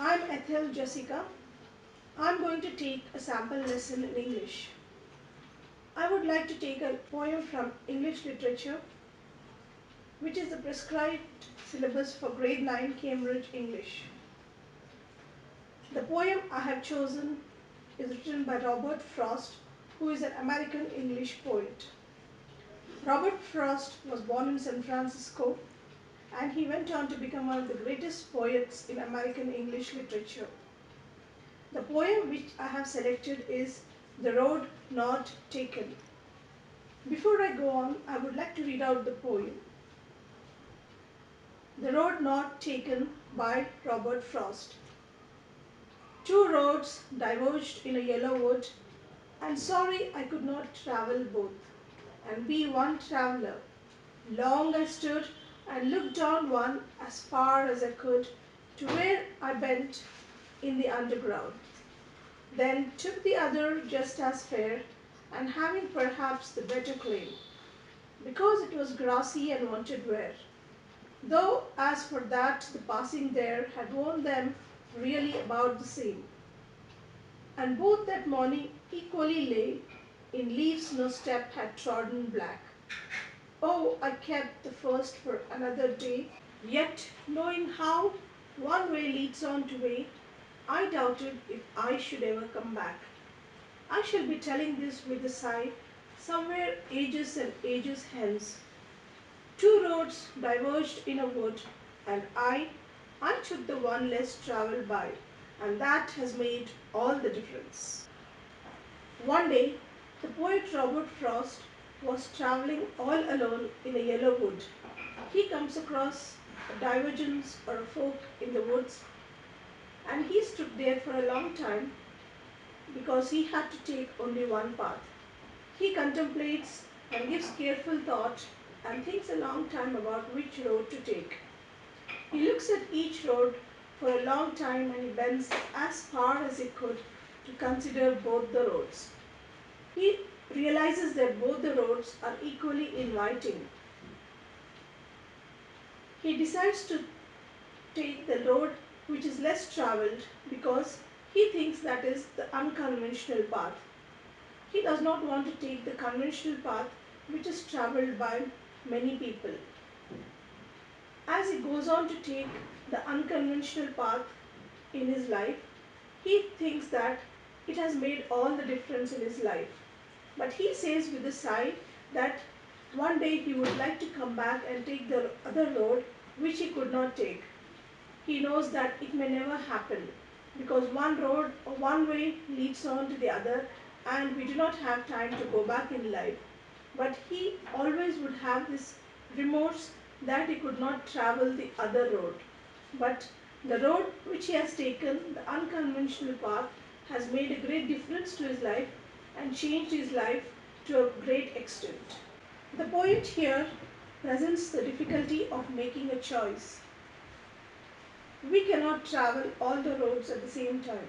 I'm Ethel Jessica. I'm going to take a sample lesson in English. I would like to take a poem from English literature, which is the prescribed syllabus for grade 9 Cambridge English. The poem I have chosen is written by Robert Frost, who is an American English poet. Robert Frost was born in San Francisco and he went on to become one of the greatest poets in American English literature. The poem which I have selected is The Road Not Taken. Before I go on, I would like to read out the poem. The Road Not Taken by Robert Frost. Two roads diverged in a yellow wood, and sorry I could not travel both, and be one traveller. Long I stood and looked down one as far as I could to where I bent in the underground. Then took the other just as fair, and having perhaps the better claim, because it was grassy and wanted wear. Though as for that the passing there had worn them really about the same, and both that morning equally lay in leaves no step had trodden black. Oh, I kept the first for another day, yet knowing how one way leads on to way, I doubted if I should ever come back. I shall be telling this with a sigh, somewhere ages and ages hence. Two roads diverged in a wood, and I took the one less travelled by, and that has made all the difference. One day, the poet Robert Frost was travelling all alone in a yellow wood. He comes across a divergence or a fork in the woods, and he stood there for a long time because he had to take only one path. He contemplates and gives careful thought and thinks a long time about which road to take. He looks at each road for a long time and he bends as far as he could to consider both the roads. He realizes that both the roads are equally inviting. He decides to take the road which is less travelled because he thinks that is the unconventional path. He does not want to take the conventional path which is travelled by many people. As he goes on to take the unconventional path in his life, he thinks that it has made all the difference in his life. But he says with a sigh that one day he would like to come back and take the other road which he could not take. He knows that it may never happen because one road or one way leads on to the other and we do not have time to go back in life. But he always would have this remorse that he could not travel the other road. But the road which he has taken, the unconventional path, has made a great difference to his life and changed his life to a great extent. The poet here presents the difficulty of making a choice. We cannot travel all the roads at the same time.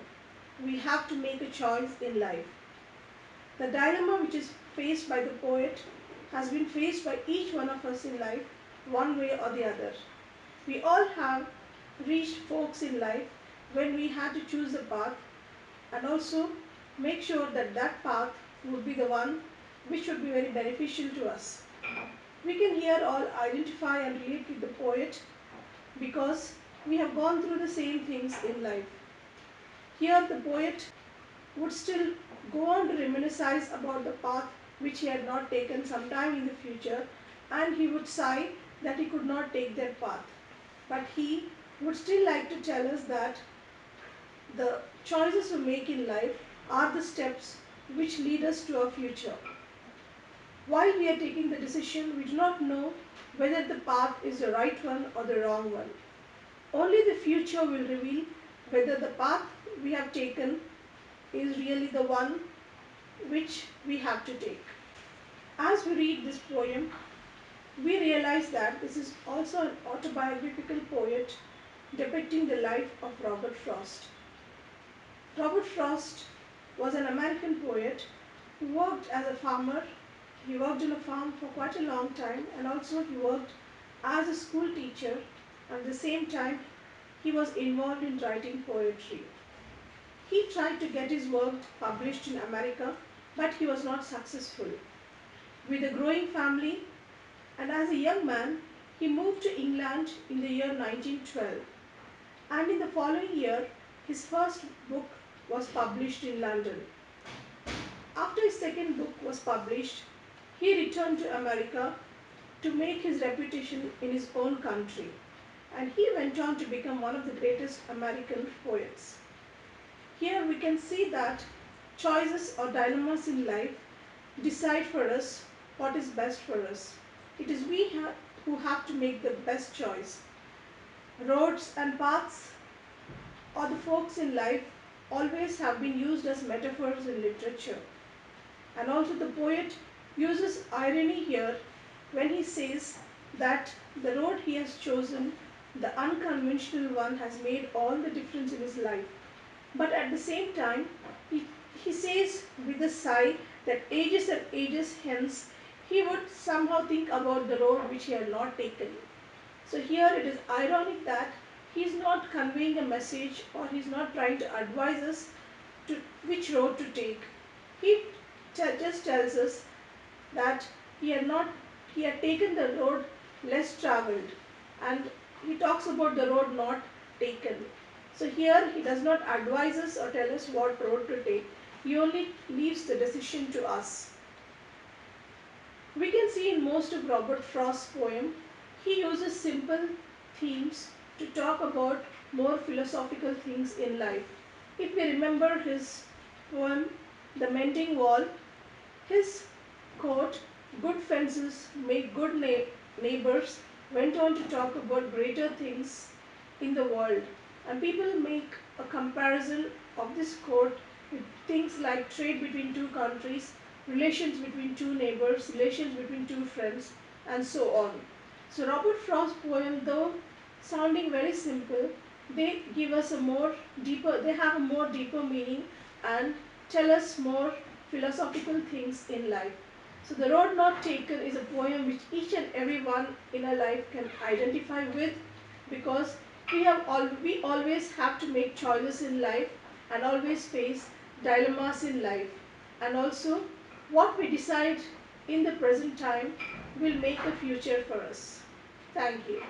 We have to make a choice in life. The dilemma which is faced by the poet has been faced by each one of us in life, one way or the other. We all have reached forks in life when we had to choose a path and also make sure that that path would be the one which would be very beneficial to us. We can here all identify and relate with the poet because we have gone through the same things in life. Here the poet would still go on to reminisce about the path which he had not taken sometime in the future, and he would sigh that he could not take that path. But he would still like to tell us that the choices we make in life are the steps which lead us to our future. While we are taking the decision, we do not know whether the path is the right one or the wrong one. Only the future will reveal whether the path we have taken is really the one which we have to take. As we read this poem, we realize that this is also an autobiographical poet depicting the life of Robert Frost. Robert Frost was an American poet who worked as a farmer. He worked on a farm for quite a long time and also he worked as a school teacher. At the same time, he was involved in writing poetry. He tried to get his work published in America, but he was not successful. With a growing family, and as a young man, he moved to England in the year 1912. And in the following year, his first book was published in London. After his second book was published, he returned to America to make his reputation in his own country, and he went on to become one of the greatest American poets. Here we can see that choices or dilemmas in life decide for us what is best for us. It is we who have to make the best choice. Roads and paths or the forks in life always have been used as metaphors in literature. And also the poet uses irony here when he says that the road he has chosen, the unconventional one, has made all the difference in his life. But at the same time, he says with a sigh that ages and ages hence, he would somehow think about the road which he had not taken. So here it is ironic that he is not conveying a message, or he is not trying to advise us to which road to take. He just tells us that he had taken the road less travelled, and he talks about the road not taken. So here he does not advise us or tell us what road to take. He only leaves the decision to us. We can see in most of Robert Frost's poem, he uses simple themes to talk about more philosophical things in life. If we remember his poem, The Mending Wall, his quote, "Good fences make good neighbors," went on to talk about greater things in the world. And people make a comparison of this quote with things like trade between two countries, relations between two neighbors, relations between two friends, and so on. So Robert Frost's poem, though sounding very simple, they give us they have a more deeper meaning and tell us more philosophical things in life. So The Road Not Taken is a poem which each and every one in our life can identify with, because we always have to make choices in life and always face dilemmas in life. And also what we decide in the present time will make a future for us. Thank you.